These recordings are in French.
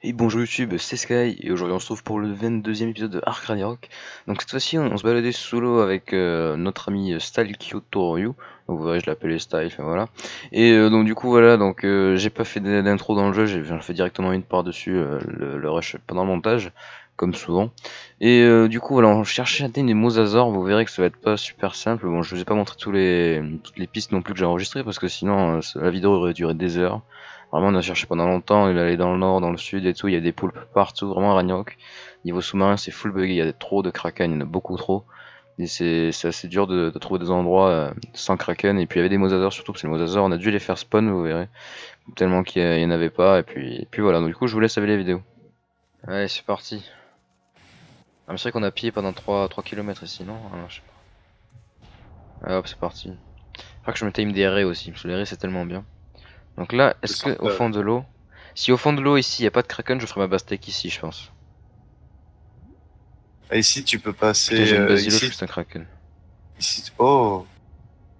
Et bonjour YouTube, c'est Sky et aujourd'hui on se retrouve pour le 22e épisode de Arc Ragnarok. Donc cette fois-ci on se baladait solo avec notre ami Style Kyoto. Donc vous verrez je l'appelais Style, enfin voilà. Et donc du coup voilà, donc j'ai pas fait d'intro dans le jeu, j'en fais directement une par dessus le rush pendant le montage, comme souvent. Et du coup voilà, on cherchait des mosasaures, vous verrez que ça va être pas super simple. Bon je vous ai pas montré toutes les pistes non plus que j'ai enregistrées parce que sinon la vidéo aurait duré des heures. Vraiment, on a cherché pendant longtemps, il allait dans le nord, dans le sud et tout, il y a des poulpes partout, vraiment Ragnarok. Niveau sous-marin, c'est full buggy, il y a trop de kraken, il y en a beaucoup trop. Et c'est assez dur de trouver des endroits sans kraken. Et puis il y avait des mosasaures surtout, parce que les mosasaures, on a dû les faire spawn, vous verrez. Tellement qu'il y en avait pas, et puis voilà, donc du coup je vous laisse avec les vidéos. Allez, c'est parti. Ah, mais c'est vrai qu'on a pillé pendant 3 km ici, non? Ah, non, je sais pas. Ah, hop, c'est parti. Faudra que je me time des raies aussi, parce que les raies c'est tellement bien. Donc là, Je est-ce sens que au pas. fond de l'eau, si au fond de l'eau ici il n'y a pas de kraken, je ferai ma bastèque ici, je pense. Ah, ici, tu peux Putain, passer. j'ai une basileuse, Ici, c'est un kraken. ici. Oh,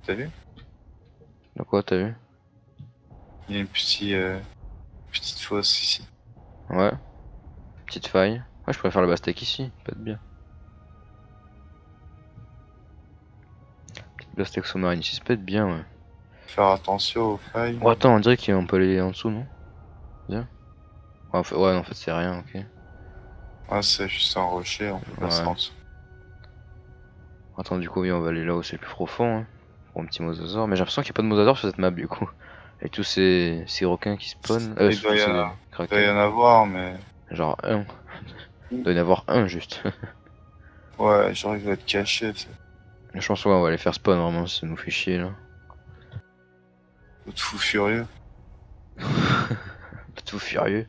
t'as vu? De quoi, t'as vu? Il y a une petite fosse ici. Ouais, petite faille. Ouais, je préfère la bastèque ici, peut-être bien. Petite bastèque sous-marine ici, ça peut être bien, ouais. Faire attention aux failles. Oh, attends, on dirait qu'on peut aller en dessous, non? Bien. Ouais, ouais, en fait, c'est rien, ok. Ah, c'est juste un rocher, on peut passer Ouais. en dessous. Attends, du coup, oui, on va aller là où c'est le plus profond, hein. Pour un petit mosasaure. Mais j'ai l'impression qu'il n'y a pas de mosasaure sur cette map, du coup. Avec tous ces requins qui spawnent. Il Tous ces doit y kraken. en avoir, mais. Genre un. Il doit y en avoir un, juste. Ouais, genre, il va être caché, c'est Je pense ouais, on va les faire spawn, vraiment, ça nous fait chier, là. tout fou furieux. Tout furieux.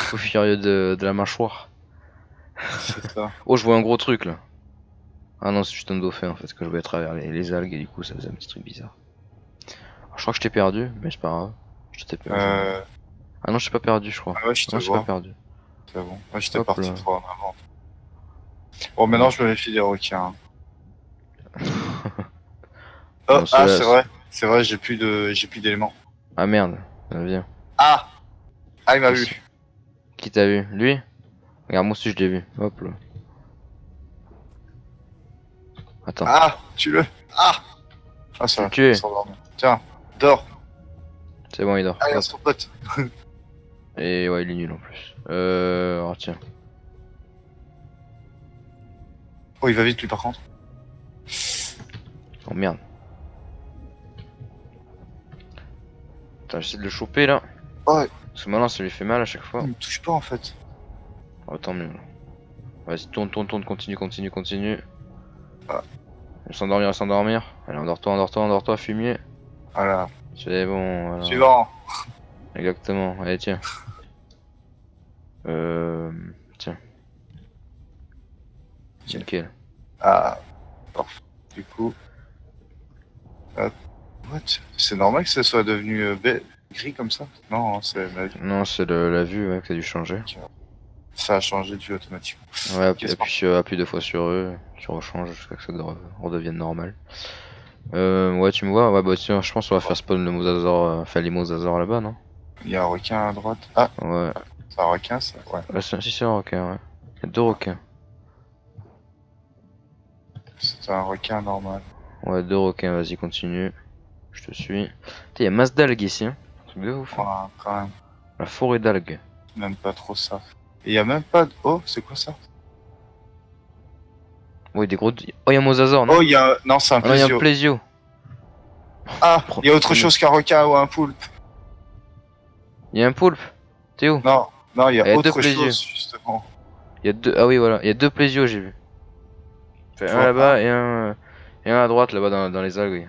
Tout furieux de la mâchoire. C'est ça. Oh, je vois un gros truc là. Ah non, c'est juste un dauphin en fait, que je voyais à travers les algues et du coup ça faisait un petit truc bizarre. Alors, je crois que je t'ai perdu, mais c'est pas grave. Je t'ai perdu. Euh. Ah non, je t'ai pas perdu, je crois. Ah ouais, je te Non, je t'ai pas vois. perdu. C'est bon. Moi, j'étais Hop parti là. trop en avant. Bon, maintenant, Ouais. je me méfie des requins. Oh, Bon, ah, ceux-là. c'est vrai. C'est vrai, j'ai plus d'éléments. Ah merde, viens. Ah! Ah, il m'a Qui, vu. qui t'a vu? Lui? Regarde, moi aussi je l'ai vu. Hop là. Attends. Ah! Tue-le! Ah! Ah, Tu le ça, il tues? s'endormit. Tiens, dors! C'est bon, il dort. Ah, regarde Hop. son pote! Et ouais, il est nul en plus. Oh tiens. Oh, il va vite lui par contre. Oh merde. Attends, j'essaie de le choper là. Oh, Parce que maintenant ça lui fait mal à chaque fois. il me touche pas en fait. Oh, tant mieux. Vas-y, tourne, tourne, tourne, continue, continue, continue. Ah. Elle va s'endormir, elle va s'endormir. Allez, endors-toi, endors-toi, endors-toi, fumier. Voilà. C'est bon, voilà. Suivant! Exactement. Allez, tiens. Tiens. Tiens. Nickel. Ah, parfait. Du coup. Hop. What? C'est normal que ça soit devenu gris comme ça? Non, hein, c'est ma vie. Non, c'est la vue ouais, que t'as dû changer. Ça a changé de vue automatiquement. Ouais, Qu'est-ce appuie 2 fois sur eux, tu rechanges jusqu'à ce que ça redevienne normal. Ouais, tu me vois? Ouais, bah tiens, je pense qu'on va faire spawn le mosasaure, enfin les mosasaures là-bas, non? Il y a un requin à droite. Ah, Ouais. c'est un requin ça? Ouais. Si, c'est un requin, ouais. Il y a 2 requins. C'est un requin normal. Ouais, 2 requins, vas-y, continue. Je te suis. Putain, il y a masse d'algues ici, hein. Truc de ouf. Hein. Voilà, quand même. La forêt d'algues. Même pas trop ça. Et il y a même pas de. Oh, c'est quoi ça? Ouais, des gros. Oh, il y a un mosasaure, non? Oh, il y a. Non, c'est un Ah non, il y a un plésio. plésio. Ah, il y a autre chose qu'un requin ou un poulpe. Il y a un poulpe. T'es où? Non, non, il y Ah, il y a a 2 autre plésieux. chose, justement. Il y a 2. Ah oui, voilà. Il y a 2 plésios, j'ai vu. Enfin, Je un vois là-bas un. et un à droite, là-bas, dans les algues. Oui.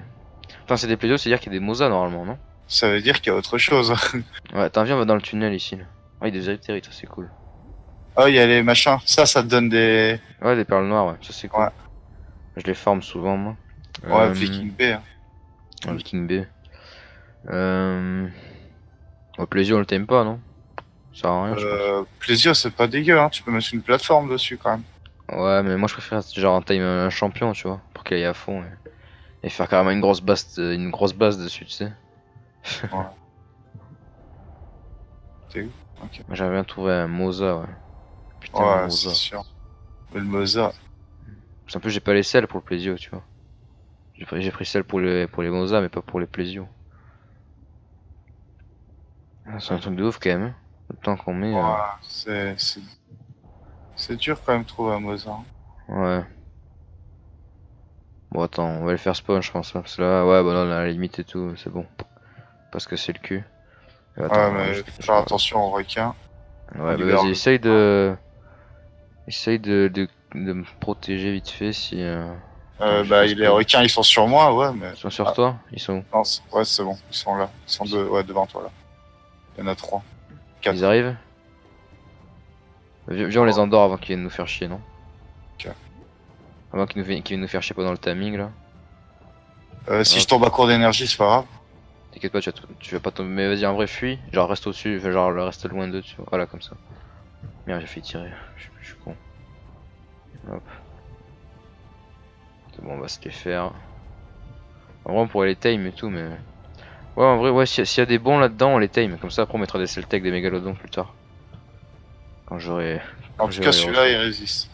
Enfin, c'est des plésios, c'est-à-dire qu'il y a des mosas normalement, non? Ça veut dire qu'il y a autre chose. Ouais, t'en viens, on va dans le tunnel ici. Là. Ah, il y a des hectares, ça c'est cool. Oh, il y a les machins. Ça te donne des. Ouais, des perles noires, ouais, ça c'est cool. Ouais, Je les farm souvent, moi. ouais, Viking B. Hein. Un Viking B. Ouais, plaisir, on le t'aime pas, non? Ça sert à rien, je pense. Plaisir, c'est pas dégueu, hein. Tu peux mettre une plateforme dessus quand même. Ouais, mais moi je préfère genre un time un champion, tu vois, pour qu'il aille à fond et faire carrément une grosse base dessus, tu sais. Ouais. T'es où? Ok. J'avais bien trouvé un Moza, ouais. Putain, le Ouais, c'est Moza. sûr. Mais le Moza, En plus, j'ai pas les selles pour le plaisir, tu vois. J'ai pris celles pour les Moza, mais pas pour les plaisios. Ah, c'est un truc de ouf quand même, hein. Le temps qu'on met. ouais, c'est dur quand même de trouver un Moza. Hein. Ouais. Bon, attends, on va le faire spawn, je pense. Hein, parce que là, ouais, bah là, on a la limite et tout, c'est bon. Parce que c'est le cul. Ouais, Attends, mais faut faire attention aux requins. On Ouais, bah libère vas-y, le essaye Moza. de. Essaye de me protéger vite fait si. Attends, je Bah, fais les spawn. requins ils sont sur moi, ouais, mais. Ils sont sur Ah, toi? Ils sont où? non, ouais, c'est bon, ils sont là. Ils sont ouais, devant toi là. Il y en a 3. Ils 4. arrivent? Viens, on les endort avant qu'ils viennent nous faire chier, non? Ok. Avant qu'ils viennent nous faire chier pendant le timing là. Si je Hop. tombe à court d'énergie, c'est pas grave. T'inquiète pas, tu vas pas tomber. Mais vas-y, en vrai, fuis. Genre, reste au-dessus, genre, reste loin d'eux, tu vois. Voilà, comme ça. Merde, j'ai fait tirer. Je suis con. Hop. C'est bon, on va se les faire. En vrai, on pourrait les tame et tout, mais. Ouais, en vrai, ouais, s'il y a des bons là-dedans, on les tame. Comme ça, après, on mettra des Celtec, des mégalodons plus tard. Quand j'aurai. En Quand tout cas, j'aurai les celui-là il ressources. résiste.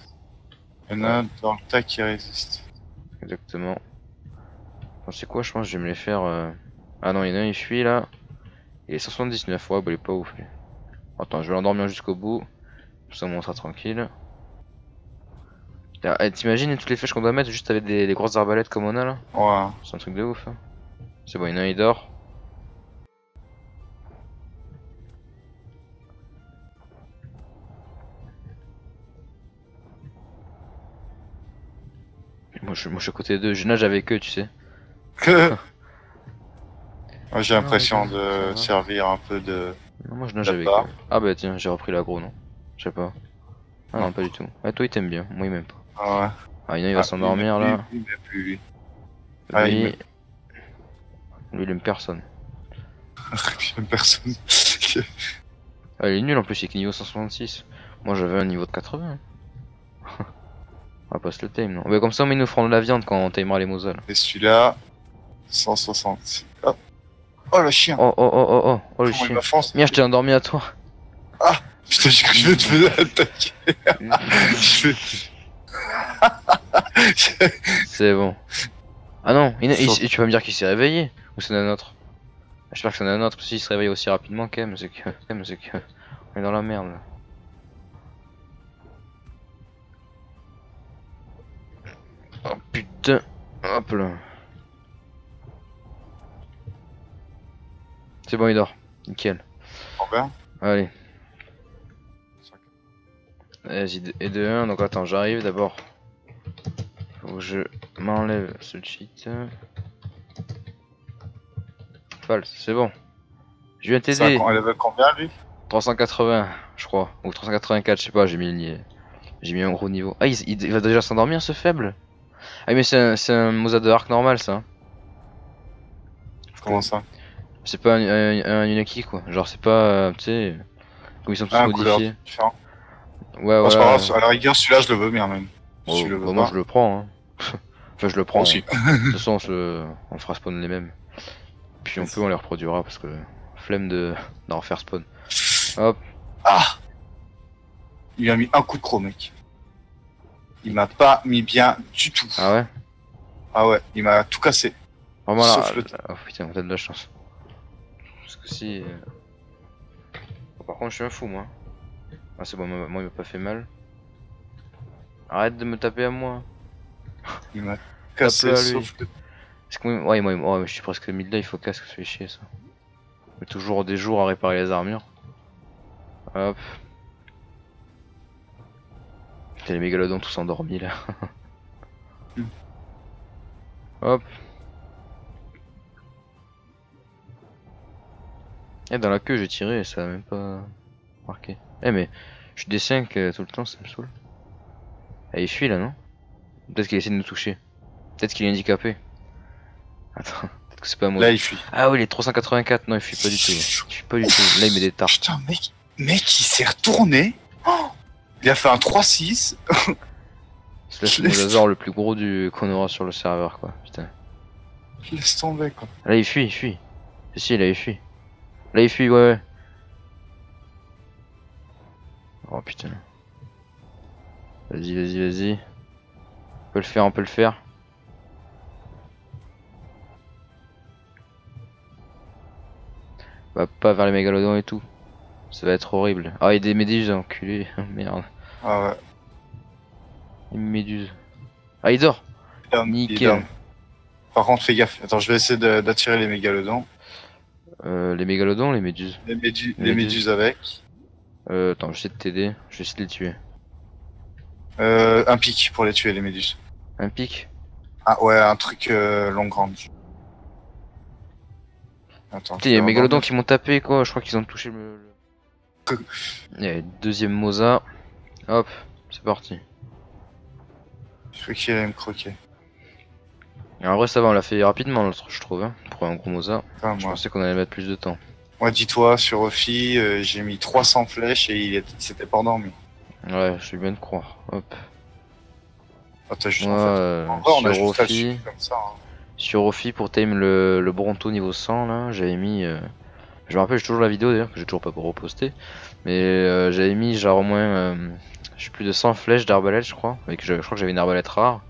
Il y en a Ouais, un dans le tas qui résiste. exactement. Enfin, c'est quoi, je pense que je vais me les faire. Ah non, il y en a un, il fuit là. Il est 179, ouais, bah il est pas ouf. Lui. Attends, je vais l'endormir jusqu'au bout. Comme ça, on sera tranquille. T'imagines toutes les flèches qu'on doit mettre juste avec des grosses arbalètes comme on a là? Ouais. C'est un truc de ouf. Hein. C'est bon, il y en a un, il dort. Moi, je suis à côté d'eux, je nage avec eux, tu sais. Moi, j'ai Non, les l'impression gars, ça de va. servir un peu de Non, moi, je nage avec eux. d'appât. Ah bah tiens, j'ai repris l'aggro, non? Je sais pas. Ah Non. non, pas du tout. Ouais, toi, il t'aime bien. Moi, il m'aime pas. Ah ouais. Ah, il y en a, il va Ah, s'endormir là. il m'aime plus, lui. Ah, il m'aime Lui, il aime personne. il m'aime personne. Ah, il est nul en plus, il est que niveau 166. Moi, j'avais un niveau de 80. On va pas se le tame, non? Ouais, comme ça, mais ils nous feront de la viande quand on tamera les Mosas. Et celui-là, 160. Hop. Oh, le chien. Oh, oh, oh, oh, oh, oh, le Comment il chien. m'avance. Merde, je t'ai endormi à toi. Ah, putain, j'ai cru que je vais te faire attaquer. Je fais- C'est bon. Ah non, tu vas me dire qu'il s'est réveillé? Ou c'est un autre? J'espère que c'est un autre, parce que s'il se réveille aussi rapidement, quand même, c'est que. On est dans la merde là. Oh putain. Hop là. C'est bon, il dort. Nickel. Robert. Allez. Vas-y, et de 1, donc attends, j'arrive d'abord. Faut que je m'enlève ce cheat. False, c'est bon. Je viens t'aider. Elle avait combien, lui? 380, je crois. Ou 384, je sais pas, j'ai mis un gros niveau. Ah, il va déjà s'endormir ce faible? Ah, mais c'est un Mosa de arc normal ça. Comment ça? C'est pas un Unaki quoi. Genre, c'est pas. Tu sais. Comme ils sont tous Ah, un couleur modifiés. différent. Ouais, Bon, c'est pas voilà. grave, à la rigueur, celui-là, je le veux bien, même. Si Oh, tu le veux bah, moi pas. je le prends. Hein. Enfin, je le prends. Moi aussi. De toute façon, on fera spawn les mêmes. Puis on les reproduira parce que flemme d'en refaire spawn. Hop. Ah! Il a mis un coup de croc, mec. Il m'a pas mis bien du tout. Ah ouais? Ah ouais, il m'a tout cassé. Vraiment là. Sauf le... Oh putain, t'as de la chance. Parce que si. Bon, par contre, je suis un fou moi. Ah, c'est bon, moi il m'a pas fait mal. Arrête de me taper à moi. Il m'a cassé, Tape-le à lui. sauf le... Est-ce que ouais, moi je suis presque mid life au casque, ça fait chier ça. Mais toujours des jours à réparer les armures. Hop. Putain, les mégalodons tous endormis là. Hop. Et dans la queue j'ai tiré et ça a même pas marqué. Eh mais je suis D5 tout le temps, ça me saoule. Ah, il fuit là non? Peut-être qu'il essaie de nous toucher. Peut-être qu'il est handicapé. Attends, peut-être que c'est pas moi. Là, il fuit. Ah oui, il est 384, non il fuit pas du tout. Il fuit pas du tout. Là il met des tartes. Putain, mec, il s'est retourné. Oh, il a fait un 3-6. C'est le Mosasaur le plus gros qu'on aura sur le serveur quoi. Putain. Laisse tomber, quoi. Là il fuit, il fuit. Si, là il fuit. Là il fuit, ouais. Oh putain. Vas-y, vas-y, vas-y. On peut le faire, on peut le faire. Va pas vers les mégalodons et tout. Ça va être horrible. Ah, il y a des méduses, enculé. Merde. Ah ouais. Une méduse. Ah, il dort. Il est Nickel. down. Par contre, fais gaffe. Attends, je vais essayer d'attirer les mégalodons. Les mégalodons, les méduses. Les méduses avec. Attends, je vais essayer de t'aider. Je vais essayer de les tuer. Un pic pour les tuer, les méduses. Un pic? Ah ouais, un truc longue range. Attends. Putain, il y a les mégalodons qui m'ont tapé quoi. Je crois qu'ils ont touché Que- Il y a deuxième Mosa. Hop, c'est parti. Je crois qu'il allait me croquer. Et en vrai, ça va, on l'a fait rapidement l'autre, je trouve. Hein, pour un gros Mosa. Enfin, Je moi. pensais qu'on allait mettre plus de temps. Moi, dis-toi, sur Ophi, j'ai mis 300 flèches et il s'était pas endormi. Ouais, je suis bien de croire. Hop. Ah, t'as juste Moi, en fait. En vrai, on a sur juste à le Ophi. suivre comme ça. Hein. Sur Ophi pour tame le Bronto niveau 100 là, j'avais mis. Je me rappelle, j'ai toujours la vidéo d'ailleurs, que j'ai toujours pas reposté. Mais j'avais mis genre au moins. Je sais plus de 100 flèches d'arbalète, je crois. Je crois que j'avais une arbalète rare.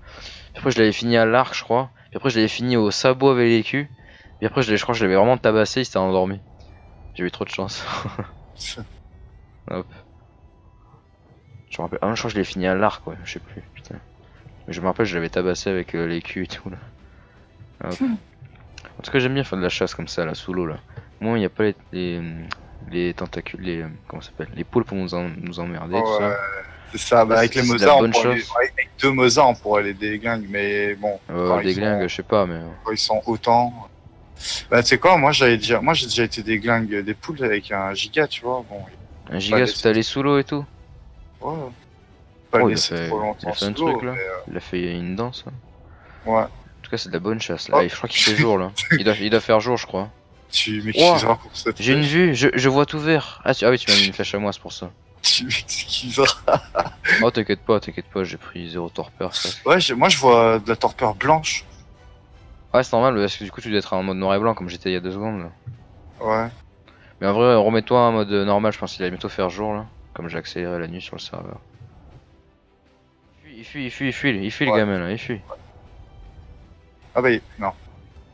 Puis après, je l'avais fini à l'arc, je crois. Puis après, je l'avais fini au sabot avec les culs. Puis après, je crois que je l'avais vraiment tabassé, il s'était endormi. J'ai eu trop de chance. Hop. Je me rappelle. Ah non, je crois que je l'ai fini à l'arc, ouais, je sais plus. Putain. Mais je me rappelle, je l'avais tabassé avec les culs et tout là. Hop. En tout cas, j'aime bien faire de la chasse comme ça, là, sous l'eau là. Moi, il n'y a pas les tentacules, comment ça s'appelle, les poules pour nous emmerder, tout ça. C'est ça, bah, avec les C'est de Mosa, la on bonne pourrait chose. avec 2 Mosa, on pourrait les déglinguer, mais bon. quand Des ils glingues, je sais pas, mais. quand ils sont autant. Bah, tu sais quoi, moi j'ai déjà été déglingue des poules avec un giga, tu vois. Bon, Un giga, laisser- t'es allé sous l'eau et tout. ouais. Pas Oh, le il a laisser fait, trop il a longtemps fait un sous l'eau, truc là. mais, Il a fait une danse. Hein. ouais. En tout cas, c'est de la bonne chasse. Là. Oh. Je crois qu'il fait jour là. Il doit faire jour, je crois. Tu m'excuseras pour cette J'ai une flèche. vue, je vois tout vert. Ah oui, tu m'as mis une flèche à moi, c'est pour ça. Tu m'excuseras. Oh, t'inquiète pas, j'ai pris 0 torpeur. Ça. Ouais, moi je vois de la torpeur blanche. Ouais, c'est normal, parce que du coup, tu dois être en mode noir et blanc comme j'étais il y a 2 secondes. Là. Ouais. Mais en vrai, remets-toi en mode normal, je pense qu'il va bientôt faire jour là. Comme j'ai accéléré la nuit sur le serveur. Il fuit le Ouais. gamin là, il fuit. Ah bah non.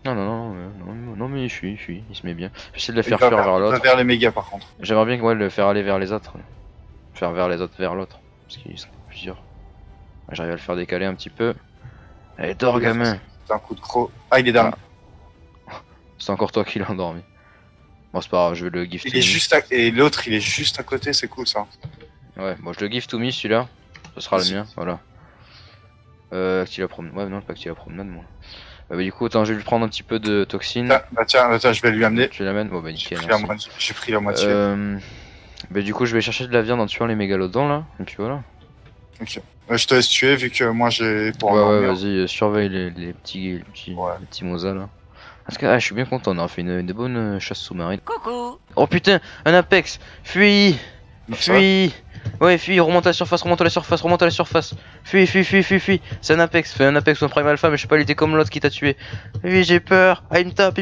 Non, mais il fuit, il se met bien. J'essaie de le Il faire va fuir vers il va l'autre. vers les mégas par contre. J'aimerais bien ouais, le faire aller vers les autres. Faire vers les autres vers l'autre. Parce qu'ils sont plusieurs. J'arrive à le faire décaler un petit peu. Allez, dors gamin. C'est un coup de croc. Ah, il est down. C'est encore toi qui l'as endormi. Bon, c'est pas grave, je vais le gift Il to est me. juste à... Et l'autre, il est juste à côté, c'est cool ça. Ouais, bon, je le gift to me celui-là. Ce sera le Vas-y. mien, voilà. Active la promenade. Ouais, non, pas active la promenade, moi. Bah, du coup, attends, je vais lui prendre un petit peu de toxine. Tiens, je vais lui amener. Tu l'amènes. Bon, bah, J'ai nickel. pris, Merci. j'ai pris la moitié. Bah, du coup, je vais chercher de la viande en tuant les mégalodons là. Et puis voilà. Ok. Je te laisse tuer vu que moi j'ai pour Ouais, endormir. vas-y, surveille les petits mozas là. Parce que je suis bien content, on a fait une bonne chasse sous-marine. Coucou. Oh putain, un apex. Fuis. Ouais, fuis, remonte à la surface, remonte à la surface. Fuis. C'est un apex, ou un prime alpha, mais je sais pas lutter comme l'autre qui t'a tué. Oui, j'ai peur. Ah, il me tape,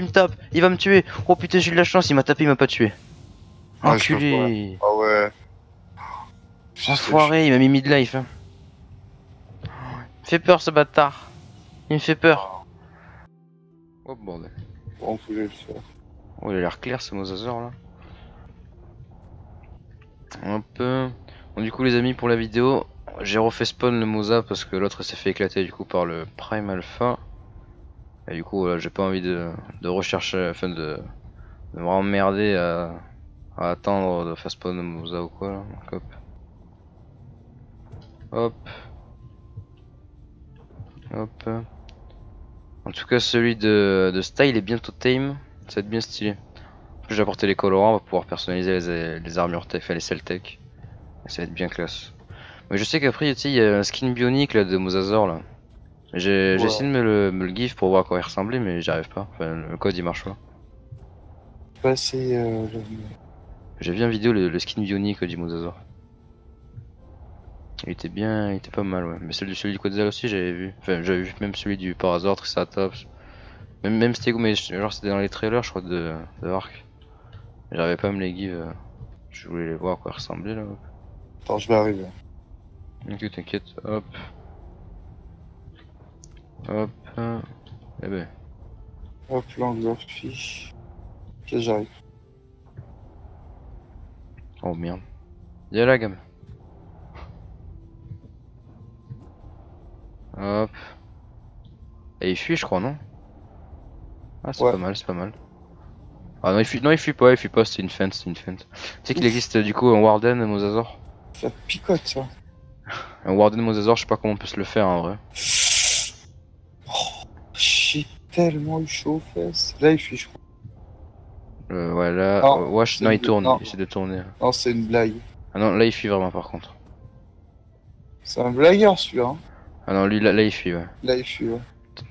il va me tuer. Oh putain, j'ai eu de la chance, il m'a tapé, il m'a pas tué. Ah, je le Enculé. Ah ouais. Enfoiré, il m'a mis midlife. Hein. Il me fait peur ce bâtard. Il me fait peur. Oh bordel. On pouvait le faire. Oh, il a l'air clair ce mosasaur là. Un peu. Bon, du coup, les amis, pour la vidéo, j'ai refait spawn le Mosa parce que l'autre s'est fait éclater du coup par le Prime Alpha. Et du coup, voilà, j'ai pas envie de rechercher, enfin de me remmerder à attendre de faire spawn le Mosa ou quoi là. Donc, hop. Hop. En tout cas, celui de Style est bientôt tame. Ça va être bien stylé. En plus, j'ai apporté les colorants, on va pouvoir personnaliser les armures tech, enfin les cell tech. Ça va être bien classe. Mais je sais qu'après, tu sais, il y a un skin bionique là de Mosasaur là. J'ai essayé de me le give pour voir à quoi il ressemblait, mais j'y arrive pas. Enfin, le code il marche pas. J'ai vu en vidéo le skin bionique du Mosasaur. Il était bien, il était pas mal, ouais. Mais celui du Quetzal aussi, j'avais vu. Enfin, j'avais vu même celui du Parazor, Triceratops. Même Stego, mais genre c'était dans les trailers, je crois, de Ark. J'arrivais pas à me les give. Je voulais les voir à quoi ils ressemblaient là. Attends, je vais arriver. Ok, t'inquiète, hop. Hop. Eh ben. Hop, l'angle fiche. Ok, j'arrive. Oh merde. Y'a la gamme. Hop. Et il fuit, je crois, non? Ah, c'est Ouais. pas mal, c'est pas mal. Ah non, il fuit pas, c'était une feinte, c'est une feinte. Tu sais qu'il existe du coup un Warden Mosasaur? Ça picote, ça. Un Warden Mosasaur, je sais pas comment on peut se le faire en vrai. J'ai tellement eu chaud aux fesses. Là, il fuit, je crois. Ouais, là. Non, Wesh, c'est non, une il tourne, non. il essaie de tourner. Non, c'est une blague. Ah non, là il fuit vraiment par contre. C'est un blagueur, celui-là. Hein. Ah non, lui là il fuit, ouais. Là, il fuit, ouais.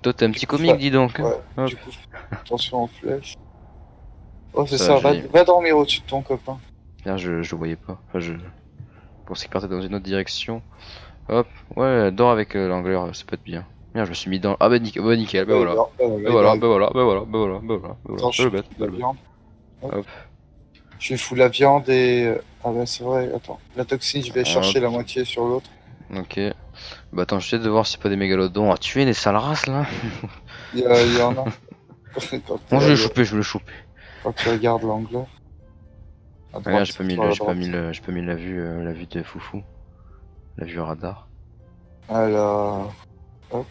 Toi, t'es un petit comique, dis donc. Ouais, Hop. du coup, attention aux flèches. Oh, c'est Ça, ça, va dormir au-dessus de ton copain. Bien, je le voyais pas. Enfin, je pensais qu'il partait dans une autre direction. Hop, ouais, dors avec l'angleur, ça peut être bien. Merde, je me suis mis dans. Ah bah nickel, bah voilà. Bah voilà, bah voilà, bah voilà, bah voilà, bah voilà. Attends, je Le fous bête, la le bête. viande. Hop. Je fous la viande et... Ah bah c'est vrai, attends. La toxine, je vais chercher la moitié sur l'autre. Ok. Bah attends, j'essaie de voir s'il n'y a pas des mégalodons à tuer, des sales races là. Il y en a. Moi je vais le choper. Quand tu regardes l'angle. Ah merde, j'ai pas mis la vue de foufou. La vue radar. Alors... Hop.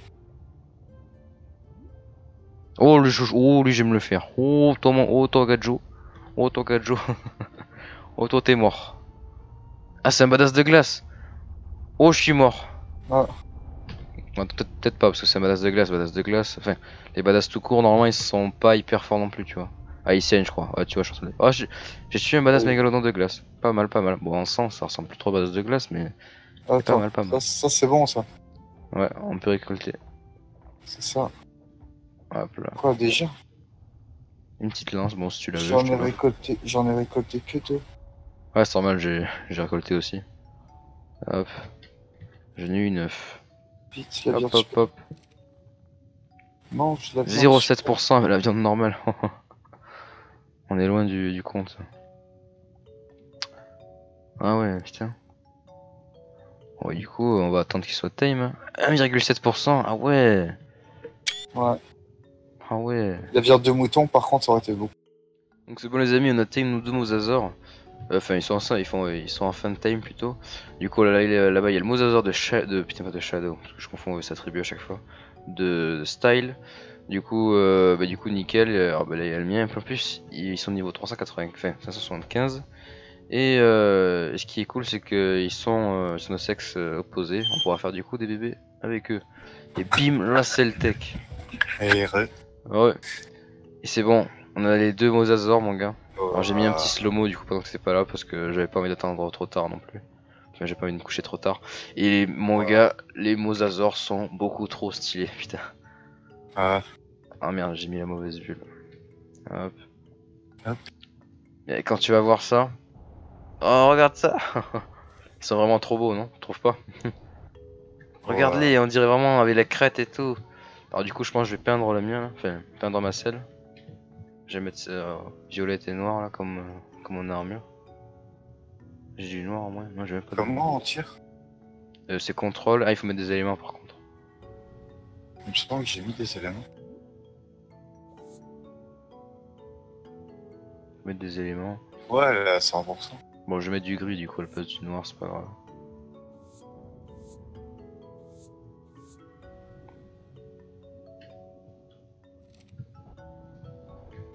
Oh lui j'aime le faire. Oh toi Gajo. Oh toi Gajo. Oh toi t'es mort. Ah c'est un badass de glace. Oh je suis mort. Ah. Ouais, peut-être pas parce que c'est un badass de glace. Enfin, les badass tout court normalement ils sont pas hyper forts non plus tu vois. Ah ils saignent je crois. Ouais tu vois je suis en train de... Oh j'ai tué un badass mégalodon de glace. Pas mal, pas mal. Bon en sens ça ressemble plus trop à badass de glace mais... Attends, pas mal. ça c'est bon ça. Ouais on peut récolter. C'est ça. Hop là. Quoi déjà? Une petite lance, bon si tu l'as vu. J'en ai récolté que deux. Ouais c'est normal, j'ai récolté aussi. Hop. J'en ai eu 9. Vite, la viande. Hop. Mange la viande. 0,7% avec la viande normale. On est loin du compte. Ah ouais, putain. Bon, du coup, on va attendre qu'il soit time. 1,7%, ah ouais. Ouais. Ah ouais. La viande de mouton, par contre, ça aurait été beaucoup. Donc c'est bon les amis, on a time nos deux Mosasaurs. Enfin ils sont en fin de time plutôt. Du coup là-bas il y a le Mosasaur putain pas de Shadow, parce que je confonds avec sa tribu à chaque fois. De Style. Du coup nickel. Alors bah là il y a le mien un peu plus. Ils sont niveau 380, enfin 575. Et ce qui est cool c'est qu'ils sont sur nos sexes opposés. On pourra faire du coup des bébés avec eux. Et bim, là c'est le tech. Ouais. Et c'est bon, on a les deux Mosasaurs mon gars. Alors j'ai mis un petit slow-mo du coup pendant que c'est pas là parce que j'avais pas envie d'attendre trop tard non plus. Enfin j'ai pas envie de me coucher trop tard. Et mon gars, les Mosasaurs sont beaucoup trop stylés, putain. Ah merde, j'ai mis la mauvaise bulle. Hop. Et quand tu vas voir ça... Oh regarde ça. Ils sont vraiment trop beaux non? Tu trouves pas? Regarde-les, on dirait vraiment avec la crête et tout. Alors du coup je pense que je vais peindre le mien, enfin peindre ma selle. Je vais mettre violette et noir là comme mon armure. J'ai du noir en moins, moi je vais pas. Comment on tire? C'est contrôle, ah il faut mettre des éléments par contre. Il me semble que j'ai mis des éléments. Mettre des éléments. Ouais là 100%. Bon je vais mettre du gris du coup à la place du noir, c'est pas grave.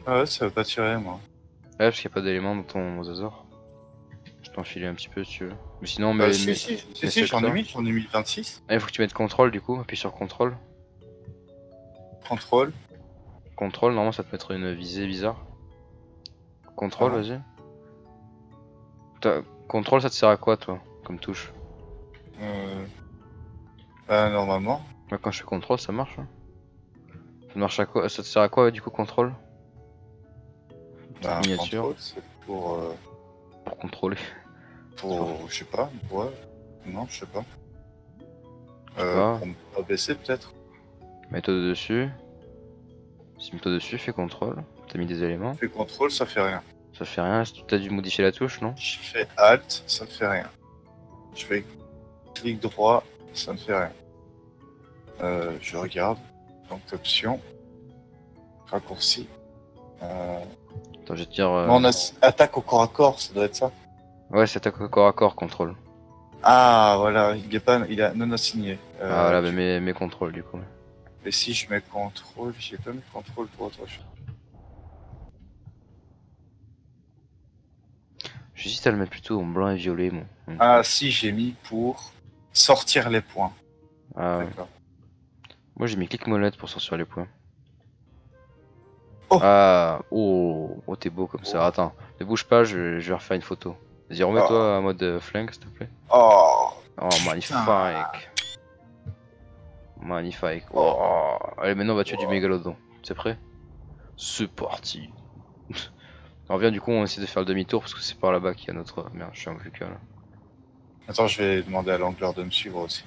Ah ouais ça veut pas tirer moi. Ouais parce qu'il n'y a pas d'éléments dans ton Mosasaur. Je t'en file un petit peu si tu veux. Mais sinon si j'en ai mis 26. Ah il faut que tu mettes contrôle du coup, appuie sur contrôle. Contrôle. Contrôle, normalement ça te mettra une visée bizarre. Contrôle, vas-y. Contrôle ça te sert à quoi toi, comme touche? Normalement. Bah, quand je fais contrôle ça marche. Hein. Ça marche à quoi? Ça te sert à quoi du coup contrôle? Miniature. C'est pour contrôler. Je sais pas, ouais. Non, je sais pas. Pour baisser peut-être. Mets-toi dessus. Si mets-toi dessus, fais contrôle. T'as mis des éléments. Fais contrôle, ça fait rien. Ça fait rien, t'as dû modifier la touche, non? Je fais alt, ça fait rien. Je fais clic droit, ça ne fait rien. Je regarde. Donc option. Raccourci. Attends, je vais te dire. On a attaque au corps à corps, ça doit être ça. Ouais, c'est attaque corps à corps, contrôle. Ah voilà, il a non assigné. Ah voilà, mais mes contrôles du coup. Et si je mets contrôle, j'ai pas mis contrôle pour autre chose. J'hésite à le mettre plutôt en blanc et violet, moi. Ah si, j'ai mis pour sortir les points. Ah, ouais. D'accord. Moi j'ai mis clic molette pour sortir les points. Oh. Ah, oh, t'es beau comme ça. Attends, ne bouge pas, je vais refaire une photo. Vas-y, remets-toi en mode flingue, s'il te plaît. Oh, magnifique. Magnifique. Oh. Allez, maintenant on va tuer du mégalodon. C'est prêt? C'est parti. On revient du coup, on essaie de faire le demi-tour parce que c'est par là-bas qu'il y a notre... Merde, je suis un VK là. Attends, je vais demander à l'angleur de me suivre aussi.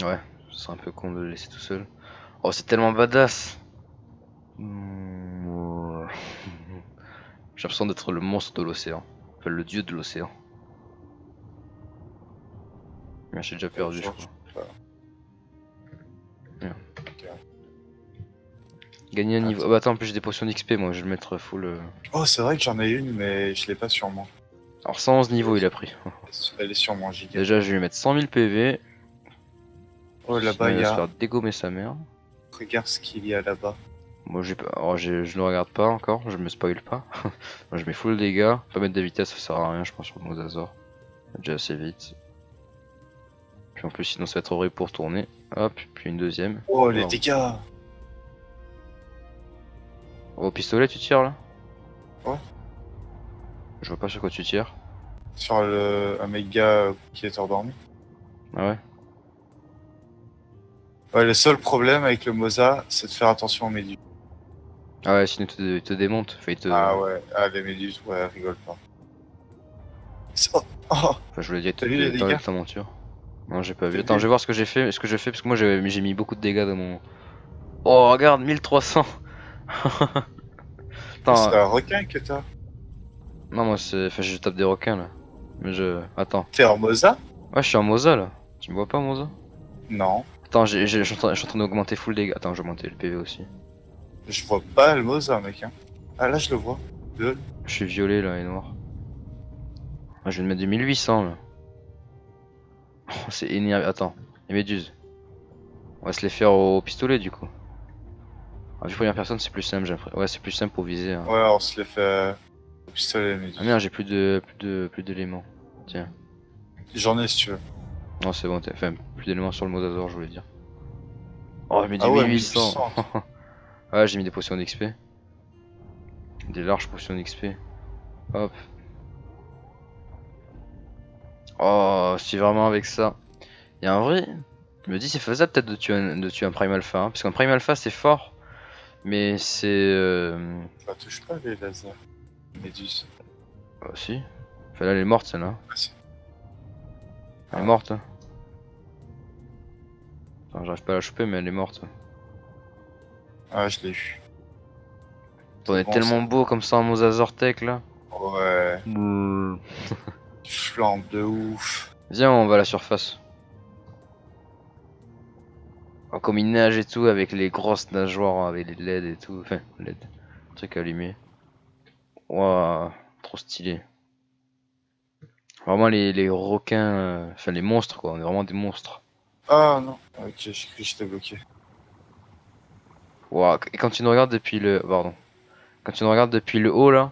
Ouais, ce serait un peu con de le laisser tout seul. Oh, c'est tellement badass. J'ai l'impression d'être le monstre de l'océan. Enfin, le dieu de l'océan. Mais j'ai déjà perdu, je crois. Gagner un niveau. Oh, bah attends, en plus j'ai des potions d'XP, moi je vais le mettre full. Oh, c'est vrai que j'en ai une, mais je l'ai pas sur moi. Alors 111 niveaux il a pris. Elle est sur moi, giga. Déjà je vais lui mettre 100 000 PV. Oh, là-bas il va y se a. faire dégommer sa mère. Regarde ce qu'il y a là-bas. Moi j'ai pas. Oh, je ne regarde pas encore, je me spoil pas. Moi je mets full dégâts. Pas mettre de vitesse, ça sert à rien, je pense, sur le Mosasaur. Déjà assez vite. Puis en plus, sinon ça va être horrible pour tourner. Hop, puis une deuxième. Oh, les dégâts! Au pistolet, tu tires là? Ouais. Je vois pas sur quoi tu tires. Sur un méga qui est endormi. Ah ouais? Ouais, le seul problème avec le Mosa, c'est de faire attention aux méduses. Ah ouais, sinon il te démonte. Enfin, il te... Ah ouais, les méduses, ouais, rigole pas. Oh, oh. Enfin, je voulais dire, t'as vu les dégâts? ta monture. Non, j'ai pas vu. Attends, je vais voir ce que j'ai fait. Parce que moi j'ai mis beaucoup de dégâts dans mon. Oh, regarde, 1300. Attends. C'est un requin que t'as? Non, moi c'est. Enfin, je tape des requins là. Mais je. Attends. T'es en Mosa? Ouais, je suis en Mosa là. Tu me vois pas, Mosa? Non. Attends, je suis en train d'augmenter full dégâts. Attends, je vais augmenter le PV aussi. Je vois pas le Mosa, mec. Hein. Ah là, je le vois. Je suis violet là et noir. Ah, je vais te mettre du 1800 là. Oh, c'est énervé. Attends, les méduses. On va se les faire au pistolet du coup. Ah, vu première personne, c'est plus simple, j'ai l'impression. Ouais, c'est plus simple pour viser. Hein. Ouais, on se les fait au pistolet, les méduses. Ah merde, j'ai plus d'éléments. Tiens. J'en ai si tu veux. Non, c'est bon, enfin, plus d'éléments sur le Mosasaur, je voulais dire. Oh, mais du Ah ouais, 1800. Ouais, j'ai mis des potions d'XP. Des larges potions d'XP. Hop. Oh, si vraiment avec ça. Et en vrai, je me dis c'est faisable peut-être de tuer un Prime Alpha. Hein, parce qu'un Prime Alpha c'est fort. Mais c'est. Ça touche pas les lasers. Méduses. Ah, si. Enfin là, elle est morte celle-là. Ah, si. Elle est morte. Hein. Enfin, j'arrive pas à la choper, mais elle est morte. Ah, je l'ai eu. On est bon, tellement beau comme ça en Mosasaur Tech là. Ouais. Flambe de ouf. Viens, on va à la surface. Oh, comme il nage et tout, avec les grosses nageoires, avec les LED et tout. Enfin, LED. Truc allumé. Waouh, trop stylé. Vraiment les requins, enfin les monstres quoi, on est vraiment des monstres. Ah non, ok, j'ai cru que j'étais bloqué. Waouh, et quand tu nous regardes depuis le... Pardon. Quand tu nous regardes depuis le haut là,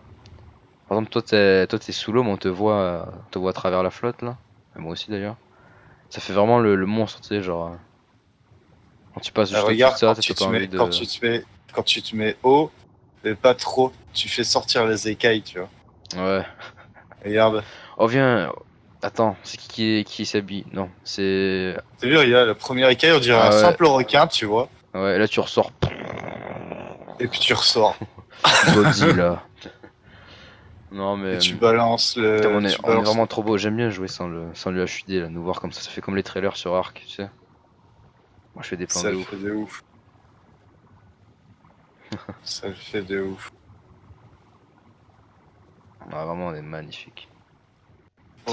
par exemple toi t'es sous l'eau mais on te voit à travers la flotte là. Et moi aussi d'ailleurs. Ça fait vraiment le monstre, tu sais, genre... Quand tu passes juste regarde, au-dessus de ça, t'as pas envie de... quand tu te mets haut, mais pas trop, tu fais sortir les écailles, tu vois. Ouais. Regarde. Oh viens, attends, c'est qui s'habille? Non, c'est... T'as vu, regarde, le premier écaille, on dirait un simple requin, tu vois. Ouais, là tu ressors. Et puis tu ressors. Godzilla. Non mais... Et tu balances le... Putain, on est vraiment trop beau, j'aime bien jouer sans le HUD là, nous voir comme ça fait comme les trailers sur Ark, tu sais. Moi je fais des plans ça de ouf. Ça le fait de ouf. Ça le fait de ouf. Ah, vraiment on est magnifique. Oh.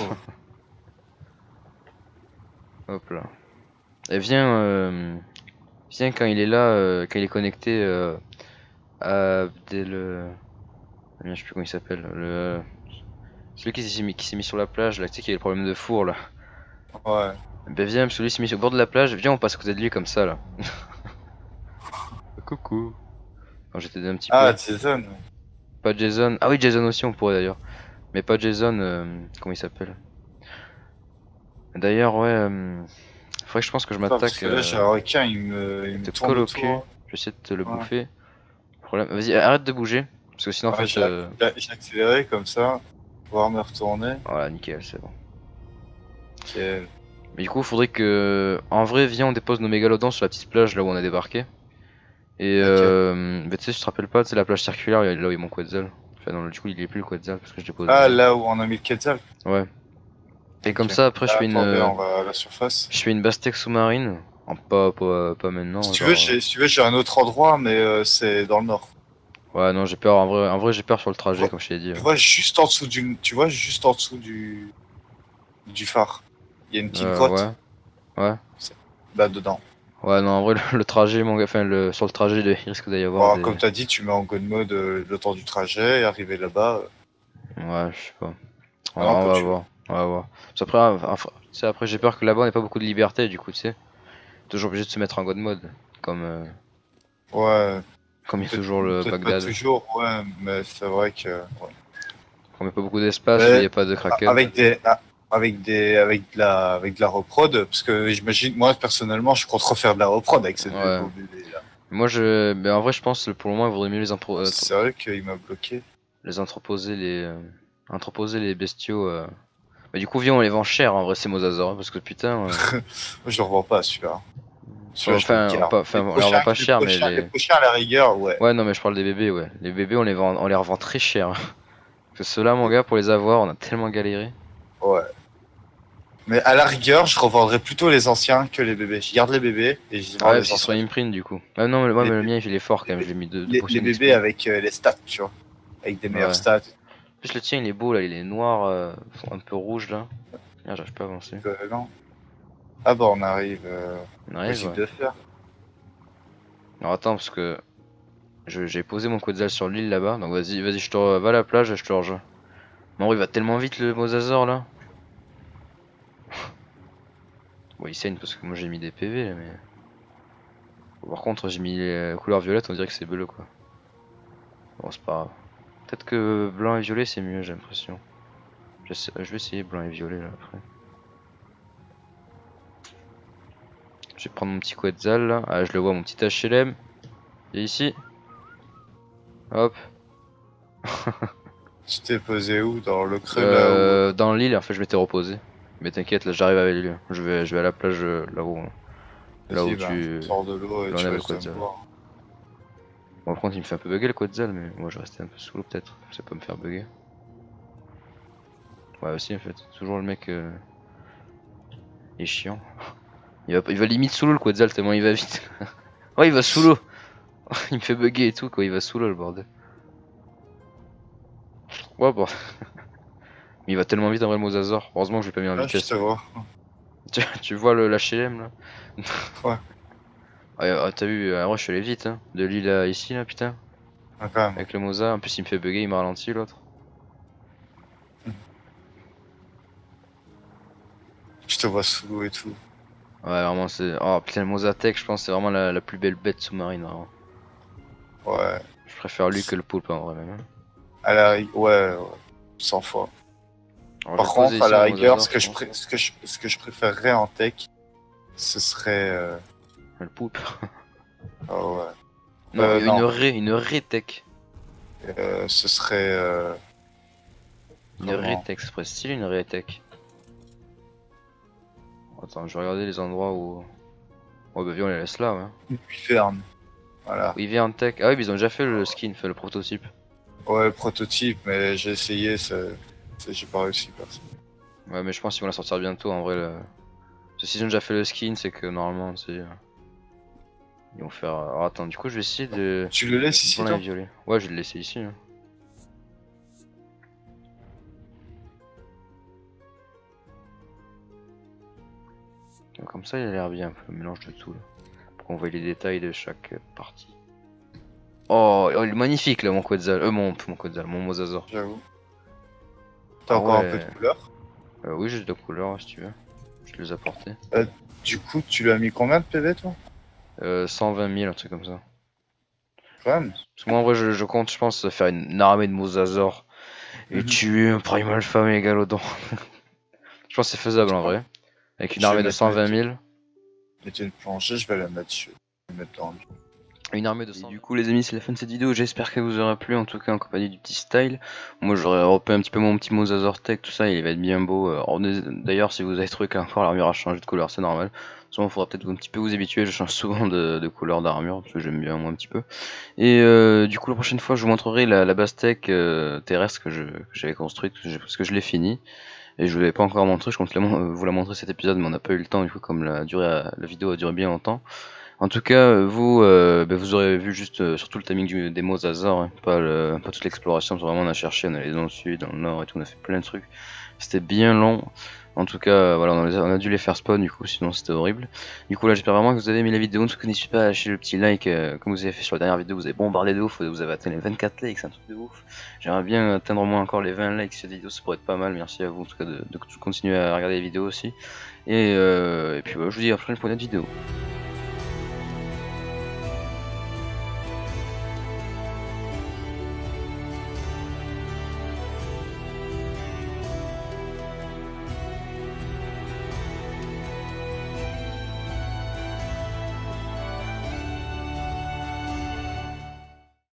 Hop là. Et viens quand il est là, quand il est connecté à je sais plus comment il s'appelle. Celui qui s'est mis sur la plage là, tu sais qui a le problème de four là. Ouais. Ben viens, parce que lui s'est mis au bord de la plage, viens on passe à côté de lui comme ça là. Coucou. Quand j'étais un petit peu. Ah, Jason. Pas Jason. Ah oui Jason aussi on pourrait d'ailleurs. Mais pas Jason, comment il s'appelle? D'ailleurs ouais, faudrait que je pense que je Attends, parce m'attaque. que là, j'ai un requin, il me Te tourne colle au cul. autour. Je vais essayer de te le Ouais. bouffer. Vas-y arrête de bouger. Parce que sinon en Ouais, fait... j'ai accéléré comme ça, pouvoir me retourner. Voilà nickel c'est bon. Quel- Mais du coup, faudrait que. En vrai, viens, on dépose nos mégalodons sur la petite plage là où on a débarqué. Et Ok. bah, tu sais, je te rappelle pas, c'est la plage circulaire là où il y a mon Quetzal. Enfin, non, du coup, il est plus le Quetzal parce que je dépose. Ah, là où on a mis le Quetzal. Ouais. Et comme Ok. ça, après, Là, attendez, on va à la surface. je fais une bastèque sous-marine. Pas maintenant. Si tu veux, Genre. si tu veux, j'ai un autre endroit, mais c'est dans le nord. Ouais, non, j'ai peur. En vrai, j'ai peur sur le trajet, comme je t'ai dit. Tu vois juste en dessous tu vois juste en dessous du phare. Il y a une petite grotte Ouais. Ouais. là dedans. Ouais, non, en vrai, le trajet, mon gars, sur le trajet, il risque d'y avoir Bon, des. comme t'as dit, tu mets en god mode le temps du trajet et arriver là-bas. Ouais, je sais pas. Vraiment On comme va tu veux. voir. On va voir. Parce qu'après, tu sais, après j'ai peur que là-bas on ait pas beaucoup de liberté, du coup, tu sais. Toujours obligé de se mettre en god mode. Comme, Ouais, comme il y a toujours le peut-être pas Bagdad. toujours, ouais, mais c'est vrai que. Ouais. Comme il n'y a pas beaucoup d'espace, il n'y Mais a pas de kraken. avec de la reprod, parce que j'imagine, moi personnellement, je compte refaire de la reprod avec ces deux Ouais. beaux bébés là. Mais en vrai, je pense que pour le moment, il vaudrait mieux C'est vrai qu'il m'a bloqué. les entreposer, entreposer les bestiaux. Bah, du coup, viens, on les vend cher en vrai, ces mosasaures. Parce que putain. Moi, je le revends pas celui-là. Celui-là, je le garde. On les revend pas cher, mais Les prochains à la rigueur, ouais. Ouais, non, mais je parle des bébés, ouais. Les bébés, on les revend très cher. Parce que ceux-là, mon gars, pour les avoir, on a tellement galéré. Ouais. Mais à la rigueur, je revendrai plutôt les anciens que les bébés. Je garde les bébés et je vends Ouais, les parce qu'ils sont anciens. imprint du coup. Ah non, mais Les, le mien il est fort quand même, les, je l'ai mis deux les potions d'XP. bébés avec les stats, tu vois. Avec des meilleurs Ouais. stats. En plus, le tien il est beau là, il est noir, un peu rouge là. Ah, j'arrive pas à avancer. Non. Ah bah on arrive On arrive, possible ouais. de faire. Alors attends, parce que j'ai posé mon Quetzal sur l'île là-bas, donc vas-y, va à la plage, je te rejoins. Non, il va tellement vite le Mosasaur là. Bon, il saigne parce que moi j'ai mis des PV là, mais. Par contre, j'ai mis couleur violette, on dirait que c'est bleu quoi. Bon, c'est pas grave. Peut-être que blanc et violet c'est mieux, j'ai l'impression. Je vais essayer blanc et violet là après. Je vais prendre mon petit Quetzal là. Ah, je le vois, mon petit HLM. Et ici. Hop. Tu t'es posé où? Dans le creux là où. Dans l'île, en fait, je m'étais reposé. Mais t'inquiète, là, j'arrive avec lui. Je vais à la plage là Vas-y, où bah, sors de l'eau et là, on tu avait le restes à me Quetzal. voir. Bon, par contre, il me fait un peu bugger le Quetzal, mais moi, je vais rester un peu sous l'eau peut-être. Ça peut me faire bugger. Ouais, aussi, en fait. Toujours le mec. Il est chiant. Il va limite sous l'eau le Quetzal, tellement il va vite. Ouais, il va sous l'eau. Il me fait bugger et tout, quoi. Il va sous l'eau, le bordel. Ouais, bon. Mais il va tellement vite en vrai le Mosasaur. Heureusement que je l'ai pas mis en Là, je vitesse. te vois. Tu vois le l'HLM là? Ouais. T'as vu, moi je suis allé vite, hein. De l'île à ici là, putain. Ah, quand même. Avec le Mosa, en plus il me fait bugger, il m'a ralenti l'autre. Je te vois sous l'eau et tout. Ouais, vraiment c'est. Oh putain, le Mosa Tech, je pense que c'est vraiment la plus belle bête sous-marine, vraiment. Ouais. Je préfère lui que le poulpe en vrai, même. Hein. À la rigueur, ouais, ouais. 100 fois. Alors, je Par vais le poser contre, à ici, la mon rigueur, Mosasaur, je pense. ce que je préférerais en tech, ce serait. Le poulpe. Oh, ouais. Non, Non. une raie tech. Ce serait. Une raie Comment? tech, c'est presque stylé une raie tech. Attends, je vais regarder les endroits où. Oh bah viens, on les laisse là, ouais. Une Wyvern. Voilà. Oui, viens en tech. Ah oui, mais ils ont déjà fait le skin, fait le prototype. Ouais, le prototype, mais j'ai essayé, j'ai pas réussi. Personne. Ouais, mais je pense qu'ils vont la sortir bientôt en vrai. Parce que s'ils ont déjà fait le skin, c'est que normalement, tu sais. Ils vont faire. Alors attends, du coup, je vais essayer de. Tu le laisses ici, Blanc et toi? violet. Ouais, je vais le laisser ici. Hein. Donc, comme ça, il a l'air bien, un peu le mélange de tout là. Pour qu'on voit les détails de chaque partie. Oh, il est magnifique là, mon Quetzal. Mon Quetzal, mon Mosasaur. J'avoue. T'as encore un peu de couleur? Oui, j'ai de couleur si tu veux. Je te les ai apportés. Du coup, tu lui as mis combien de PV toi? 120 000, un truc comme ça. Quand même. Parce que moi en vrai je compte, je pense, faire une armée de Mosasaur et tuer un Primalpha Mégalodon. Je pense que c'est faisable en vrai. Avec une armée de 120 000. Mettez une plongée, je vais la mettre dessus. Je vais mettre dans Une armée de 100 000. Du coup les amis, c'est la fin de cette vidéo, j'espère qu'elle vous aura plu, en tout cas en compagnie du petit style. Moi j'aurais repris un petit peu mon petit Mosasaur Tech, tout ça, il va être bien beau. D'ailleurs si vous avez trouvé qu'encore l'armure a changé de couleur, c'est normal. Souvent il faudra peut-être un petit peu vous habituer, je change souvent de couleur d'armure, parce que j'aime bien moi un petit peu. Et du coup la prochaine fois je vous montrerai la base tech terrestre que j'avais construite, parce que je l'ai fini. Et je vous l'avais pas encore montré, je compte vous la montrer cet épisode, mais on n'a pas eu le temps du coup, comme la vidéo a duré bien longtemps. En tout cas, vous aurez vu juste surtout le timing des Mosasaur, hein, pas toute l'exploration, parce que vraiment on a cherché, on est allé dans le sud, dans le nord et tout, on a fait plein de trucs. C'était bien long. En tout cas, voilà, on a dû les faire spawn du coup, sinon c'était horrible. Du coup là, j'espère vraiment que vous avez aimé la vidéo. En tout cas, n'hésitez pas à lâcher le petit like, comme vous avez fait sur la dernière vidéo, vous avez bombardé de ouf, vous avez atteint les 24 likes, c'est un truc de ouf. J'aimerais bien atteindre au moins encore les 20 likes sur cette vidéo, ça pourrait être pas mal. Merci à vous en tout cas de continuer à regarder les vidéos aussi. Et puis voilà, je vous dis à la prochaine pour une autre vidéo.